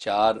4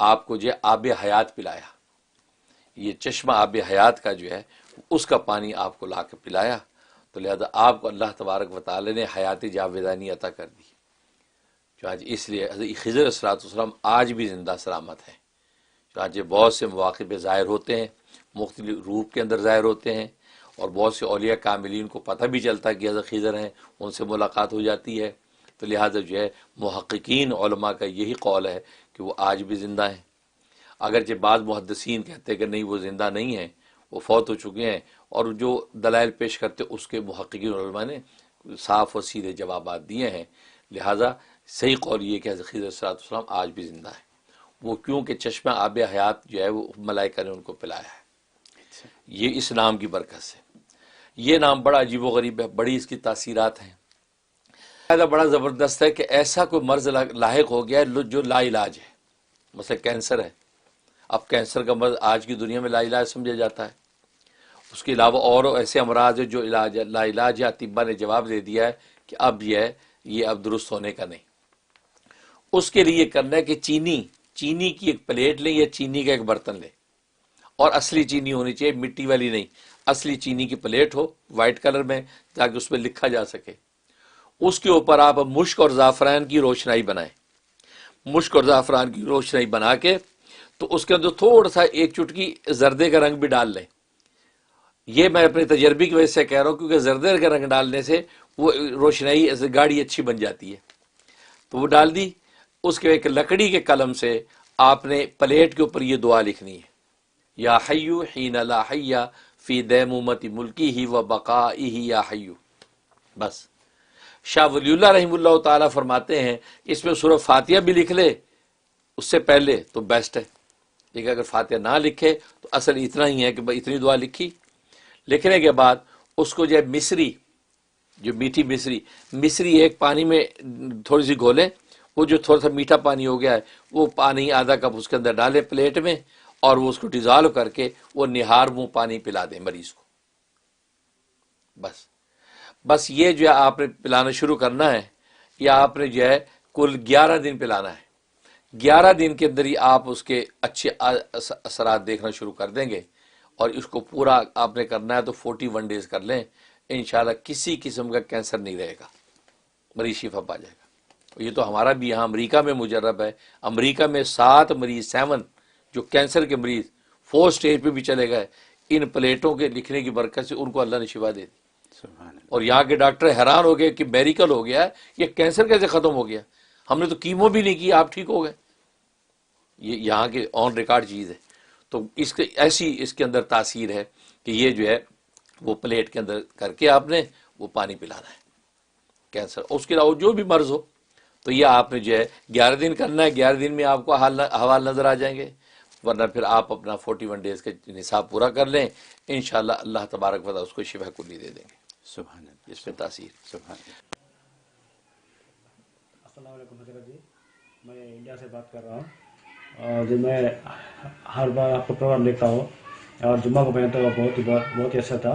آپ کو جو ہے آب حیات پلایا، یہ چشمہ آب حیات کا جو ہے اس کا پانی آپ کو لا کے پلایا، تو لہذا آپ کو اللہ تبارک و تعالی نے حیات جاویدانی عطا کر دی، جو آج اس لیے حضرت خضر علیہ السلام آج بھی زندہ سلامت ہیں، جو آج بہت سے مواقع پہ ظاہر ہوتے ہیں، مختلف روپ کے اندر ظاہر ہوتے ہیں، اور بہت سے اولیاء کاملین کو پتہ بھی چلتا ہے کہ حضرت خضر ہیں، ان سے ملاقات ہو جاتی ہے، تو لہذا جو ہے محققین علماء کا یہی قول ہے کہ وہ آج بھی زندہ ہیں، اگرچہ بعض محدثین کہتے ہیں کہ نہیں وہ زندہ نہیں ہیں، وہ فوت ہو چکے ہیں، اور جو دلائل پیش کرتے اس کے محققین علماء نے صاف اور سیدھے جوابات دیے ہیں، لہذا صحیح قول یہ کہ حضرت خضر علیہ السلام آج بھی زندہ ہے، وہ کیونکہ چشمہ آب حیات جو ہے وہ ملائکہ نے ان کو پلایا ہے، یہ اس نام کی برکت سے۔ یہ نام بڑا عجیب و غریب ہے، بڑی اس کی تاثیرات ہیں، بڑا زبردست ہے کہ ایسا کوئی مرض لاحق ہو گیا ہے جو لا علاج ہے، مثلا کینسر ہے، اب کینسر کا مرض آج کی دنیا میں لا علاج سمجھا جاتا ہے، اس کے علاوہ اور ایسے امراض ہیں جو لا علاج ہے، طبہ نے جواب دے دیا ہے کہ اب یہ اب درست ہونے کا نہیں، اس کے لیے کرنا ہے کہ چینی کی ایک پلیٹ لیں یا چینی کا ایک برتن لیں، اور اصلی چینی ہونی چاہیے، مٹی والی نہیں، اصلی چینی کی پلیٹ ہو وائٹ کلر میں تاکہ اس پہ لکھا جا سکے، اس کے اوپر آپ مشک اور زعفران کی روشنائی بنائیں، مشک اور زعفران کی روشنائی بنا کے تو اس کے اندر تھوڑا سا ایک چٹکی زردے کا رنگ بھی ڈال لیں، یہ میں اپنے تجربے کی وجہ سے کہہ رہا ہوں کیونکہ زردے کا رنگ ڈالنے سے وہ روشنائی گاڑی اچھی بن جاتی ہے، تو وہ ڈال دی، اس کے ایک لکڑی کے قلم سے آپ نے پلیٹ کے اوپر یہ دعا لکھنی ہے، یا حیو حین لا حی فی دیمومت ملکی ہی و بقائی ہی یا حیو، بس۔ شاہ ولی اللہ رحمہ اللہ تعالیٰ فرماتے ہیں اس میں سورہ فاتحہ بھی لکھ لے اس سے پہلے تو بیسٹ ہے، لیکن اگر فاتحہ نہ لکھے تو اصل اتنا ہی ہے کہ اتنی دعا لکھنے کے بعد اس کو جو ہے مصری، جو میٹھی مصری ایک پانی میں تھوڑی سی گھولیں، وہ جو تھوڑا سا میٹھا پانی ہو گیا ہے وہ پانی آدھا کپ اس کے اندر ڈالیں پلیٹ میں، اور وہ اس کو ڈیزالو کر کے وہ نہار منہ پانی پلا دیں مریض کو، بس یہ جو ہے آپ نے پلانا شروع کرنا ہے، یا آپ نے جو ہے کل 11 دن پلانا ہے، 11 دن کے اندر ہی آپ اس کے اچھے اثرات دیکھنا شروع کر دیں گے، اور اس کو پورا آپ نے کرنا ہے تو 41 ڈیز کر لیں، انشاءاللہ کسی قسم کا کینسر نہیں رہے گا، مریض شفا پا جائے گا۔ یہ تو ہمارا بھی یہاں امریکہ میں مجرب ہے، امریکہ میں 7 مریض 7 جو کینسر کے مریض 4 سٹیج پہ بھی چلے گئے، ان پلیٹوں کے لکھنے کی برکت سے ان کو اللہ نے شفا دے دی، اور یہاں کے ڈاکٹر حیران ہو گئے کہ میریکل ہو گیا ہے، یہ کینسر کیسے ختم ہو گیا، ہم نے تو کیمو بھی نہیں کی، آپ ٹھیک ہو گئے، یہ یہاں کے آن ریکارڈ چیز ہے۔ تو اس کے اندر تاثیر ہے کہ یہ جو ہے وہ پلیٹ کے اندر کر کے آپ نے وہ پانی پلانا ہے کینسر، اس کے علاوہ جو بھی مرض ہو، تو یہ آپ نے جو ہے 11 دن کرنا ہے، 11 دن میں آپ کو حوال نظر آ جائیں گے، ورنہ پھر آپ اپنا 41 ڈیز کا نصاب پورا کر لیں، انشاءاللہ اللہ تبارک و تعالیٰ اس کو شفا کلی دے دیں گے۔ سبحان اللہ، اس میں تاثیر۔ سبحان اللہ۔ السلام علیکم حضرت جی، میں انڈیا سے بات کر رہا ہوں، جو میں ہر بار آپ کا پروگرام دیکھتا ہوں اور جمعہ کو پہنتا ہوں، بہت ہی اچھا تھا۔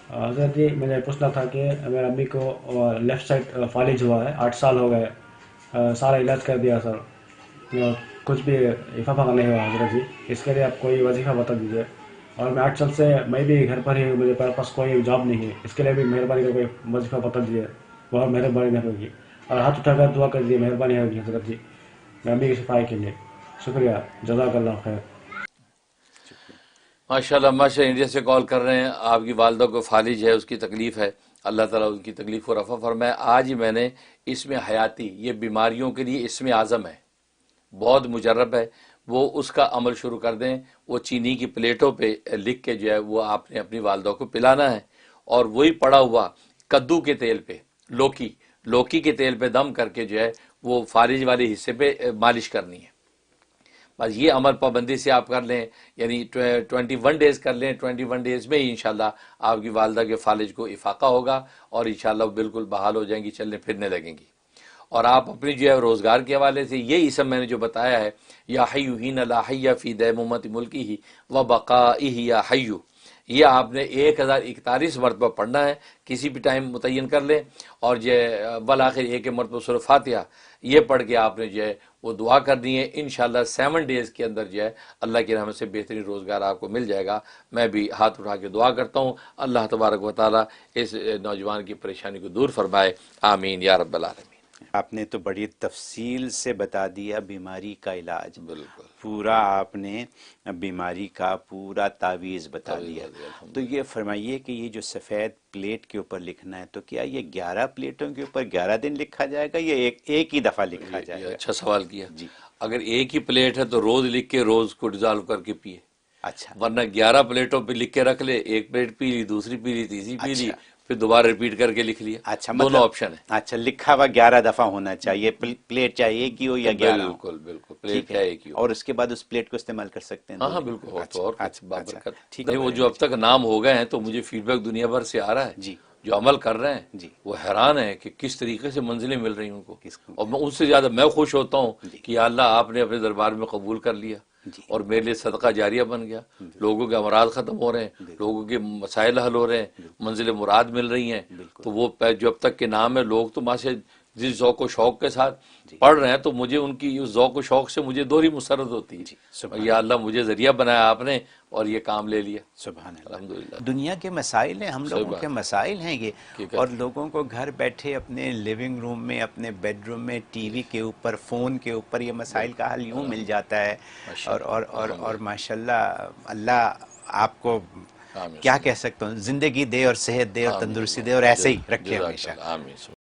حضرت جی مجھے پوچھنا تھا کہ میرے امی کو لیفٹ سائڈ فالج ہوا ہے، 8 سال ہو گئے، سارا علاج کر دیا سر، کچھ بھی افاقہ نہیں ہوا حضرت جی، اس کے لیے آپ کوئی وظیفہ بتا دیجیے، اور میں 8 سال سے میں بھی گھر پر ہی ہوں، مجھے پاس کوئی جاب نہیں ہے، اس کے لیے بھی مہربانی کر کوئی وظیفہ بتا دیجیے، بہت مہربانی ہوگی، اور ہاتھ اٹھا کر دعا کر دیجیے، مہربانی ہوگی حضرت جی، میں امی کی صفائی کے لیے، شکریہ، جزاک اللہ خیر۔ ماشاءاللہ ماشاءاللہ، انڈیا سے کال کر رہے ہیں، آپ کی والدہ کو فالج ہے، اس کی تکلیف ہے، اللہ تعالیٰ ان کی تکلیف کو رفع فرمائے۔ آج ہی میں نے اسم حیاتی، یہ بیماریوں کے لیے اسم اعظم ہے، بہت مجرب ہے، وہ اس کا عمل شروع کر دیں، وہ چینی کی پلیٹوں پہ لکھ کے جو ہے وہ آپ نے اپنی والدہ کو پلانا ہے، اور وہی پڑا ہوا کدو کے تیل پہ، لوکی کے تیل پہ دم کر کے جو ہے وہ فالج والے حصے پہ مالش کرنی ہے، بس یہ عمل پابندی سے آپ کر لیں، یعنی 21 ڈیز کر لیں، 21 ڈیز میں ہی انشاءاللہ آپ کی والدہ کے فالج کو افاقہ ہوگا، اور انشاءاللہ وہ بالکل بحال ہو جائیں گی، چلنے پھرنے لگیں گی۔ اور آپ اپنی جو ہے روزگار کے حوالے سے یہ اسم میں نے جو بتایا ہے، یا حیو حین لا حی فی دیمومت ملکی ہی و بقائی یا حیو، یہ آپ نے 1041 مرتبہ پڑھنا ہے، کسی بھی ٹائم متعین کر لیں، اور جو بالآخر ایک مرتبہ سورہ فاتحہ یہ پڑھ کے آپ نے جو ہے وہ دعا کرنی ہے۔ انشاءاللہ 7 ڈیز کے اندر جو ہے اللہ کی رحمت سے بہترین روزگار آپ کو مل جائے گا۔ میں بھی ہاتھ اٹھا کے دعا کرتا ہوں، اللہ تبارک و تعالیٰ اس نوجوان کی پریشانی کو دور فرمائے، آمین یا رب العالمین۔ آپ نے تو بڑی تفصیل سے بتا دیا بیماری کا علاج، بالکل پورا آپ نے بیماری کا پورا تعویذ بتا دیا۔ تو یہ فرمائیے کہ یہ جو سفید پلیٹ کے اوپر لکھنا ہے، تو کیا یہ 11 پلیٹوں کے اوپر 11 دن لکھا جائے گا یا ایک ہی دفعہ لکھا جائے یہ گا؟ اچھا سوال کیا۔ جی اگر ایک ہی پلیٹ ہے تو روز لکھ کے روز کو ڈیزالو کر کے پیے، اچھا ورنہ 11 پلیٹوں پہ لکھ کے رکھ لے، ایک پلیٹ پی لی، دوسری پی لی، تیسری پی لی، پھر دوبارہ ریپیٹ کر کے لکھ لیا۔ اچھا، دونوں آپشن ہے۔ اچھا، لکھا ہوا 11 دفعہ ہونا چاہیے، پلیٹ چاہے ایک ہی ہو یا 11 ہو؟ بالکل بالکل، ٹھیک پلیٹ ہے، کیا ایک ہی ہو۔ اور اس کے بعد اس پلیٹ کو استعمال کر سکتے ہیں؟ ہاں بالکل، اور تو اور کچھ بابرکت۔ ٹھیک نہیں، وہ جو اب تک نام ہو گئے ہیں تو مجھے فیڈ بیک دنیا بھر سے آ رہا ہے، جی جو عمل کر رہے ہیں جی وہ حیران ہے کہ کس طریقے سے منزلیں مل رہی ہیں ان کو، کس کو؟ اور میں ان سے زیادہ میں خوش ہوتا ہوں کہ یا اللہ آپ نے اپنے دربار میں قبول کر لیا جی اور میرے لیے صدقہ جاریہ بن گیا۔ لوگوں کے امراض ختم ہو رہے ہیں، لوگوں کے مسائل حل ہو رہے ہیں، منزل مراد مل رہی ہیں۔ تو وہ جو اب تک کے نام ہے، لوگ تو ماں سے جس ذوق و شوق کے ساتھ پڑھ رہے ہیں، تو مجھے ان کی اس ذوق و شوق سے مجھے دوہری مسرت ہوتی ہے۔ یا اللہ مجھے ذریعہ بنایا آپ نے اور یہ کام لے لیا، سبحان اللہ۔ الحمدللہ۔ دنیا کے مسائل ہیں، ہم لوگوں کے مسائل ہیں یہ، ٹھیک ہے۔ اور لوگوں کو گھر بیٹھے اپنے لیونگ روم میں، اپنے بیڈ روم میں، ٹی وی کے اوپر، فون کے اوپر یہ مسائل کا حل یوں مل جاتا ہے۔ اور ماشاءاللہ اللہ آپ کو کیا کہہ سکتا ہوں، زندگی دے اور صحت دے اور تندرستی دے اور ایسے ہی رکھے ہمیشہ۔ آمین۔